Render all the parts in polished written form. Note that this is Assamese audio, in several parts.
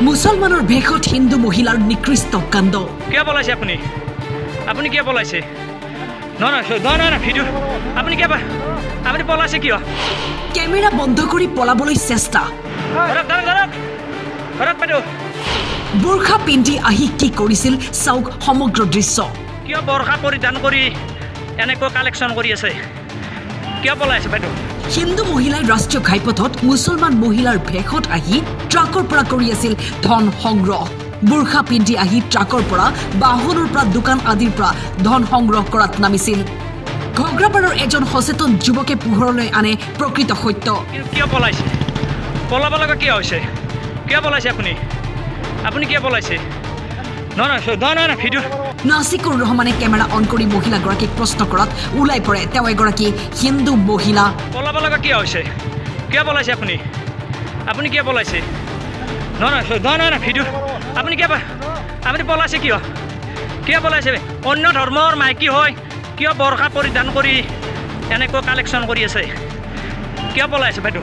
মুছলমানৰ ভেষত হিন্দু মহিলাৰ নিকৃষ্ট কাণ্ড কিয় পলাইছে আপুনি আপুনি কিয় পলাইছে না ভিডিঅ আপুনি কিয় আপুনি পলাইছে কিয় কেমেৰা বন্ধ কৰি পলাবলৈ চেষ্টা বোৰখা পিন্ধি আহি কি কৰিছিল চাওক সমগ্ৰ দৃশ্য কিয় বোৰখা পৰিধান কৰি এনেকৈ কালেকশ্যন কৰি আছে কিয় পলাইছে বাইদেউ হিন্দু মহিলাই ৰাষ্ট্ৰীয় ঘাইপথত মুছলমান মহিলাৰ ভেষত আহি ট্ৰাকৰ পৰা কৰি আছিল ধন সংগ্ৰহ বোৰখা পিন্ধি আহি ট্ৰাকৰ পৰা বাহনৰ পৰা দোকান আদিৰ পৰা ধন সংগ্ৰহ কৰাত নামিছিল ঘগ্ৰাপাৰৰ এজন সচেতন যুৱকে পোহৰলৈ আনে প্ৰকৃত সত্য কিয় পলাইছে পলাব লগা কিয় হৈছে কিয় পলাইছে আপুনি কিয় পলাইছে না ভিডিঅ নাছিকুৰ ৰহমানে কেমেৰা অন কৰি মহিলাগৰাকীক প্ৰশ্ন কৰাত ওলাই পৰে তেওঁ এগৰাকী হিন্দু মহিলা পলাব লগা কিয় হৈছে কিয় পলাইছে আপুনি কিয় পলাইছে না ভিডিঅ আপুনি কিয় আপুনি পলাইছে কিয় পলাইছে অন্য ধৰ্মৰ মাইকী হয় কিয় বোৰখা পৰিধান কৰি এনেকৈ কালেকশ্যন কৰি আছে কিয় পলাইছে বাইদেউ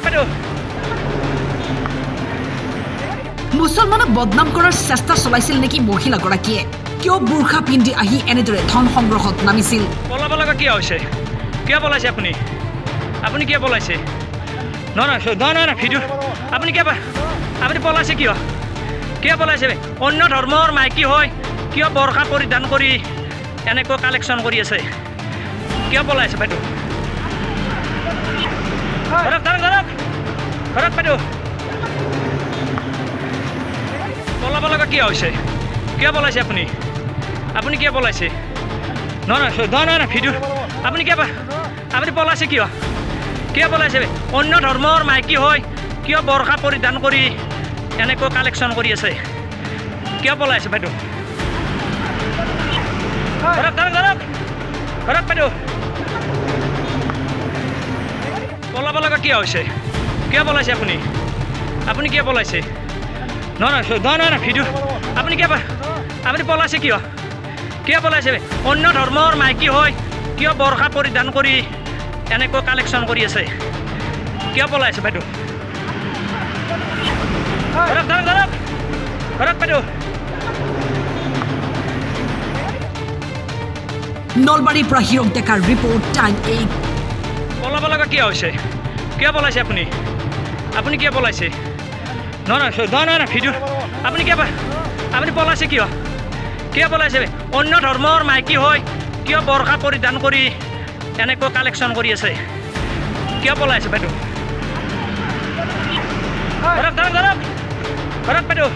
বাইদেউ মুছলমানক বদনাম কৰাৰ চেষ্টা চলাইছিল নেকি মহিলাগৰাকীয়ে কিয় বোৰখা পিন্ধি আহি এনেদৰে ধন সংগ্ৰহত নামিছিল পলাব লগা কিয় হৈছে কিয় পলাইছে আপুনি কিয় পলাইছে না ভিডিঅ আপুনি কিয় আপুনি পলাইছে কিয় পলাইছে অন্য ধৰ্মৰ মাইকী হয় কিয় বোৰখা পৰিধান কৰি এনেকৈ কালেকশ্যন কৰি আছে কিয় পলাইছে বাইদেউ বাইদেউ পলাব লগা কিয় হৈছে কিয় পলাইছে আপুনি কিয় পলাইছে না ভিডিঅ আপুনি কিয় আপুনি পলাইছে কিয় পলাইছে অন্য ধৰ্মৰ মাইকী হয় কিয় বোৰখা পৰিধান কৰি এনেকৈ কালেকশ্যন কৰি আছে কিয় পলাইছে বাইদেউ বাইদেউ পলাব লগা কিয় হৈছে কিয় পলাইছে আপুনি কিয় পলাইছে না ভিডিঅ আপুনি কিয় আপুনি পলাইছে কিয় পলাইছে অন্য ধৰ্মৰ মাইকী হয় কিয় বোৰখা পৰিধান কৰি এনেকৈ কালেকশ্যন কৰি আছে কিয় পলাইছে বাইদেউ বাইদেউ নলবাৰীৰ পৰা হিৰক ডেকাৰ ৰিপৰ্ট টাইম 8 পলাব লগা কিয় হৈছে কিয় পলাইছে আপুনি কিয় পলাইছে না ভিডিঅ আপুনি কিয় আপুনি পলাইছে কিয় পলাইছে অন্য ধৰ্মৰ মাইকী হয় কিয় বোৰখা পৰিধান কৰি এনেকৈ কালেকশ্যন কৰি আছে কিয় পলাইছে বাইদেউ বাইদেউ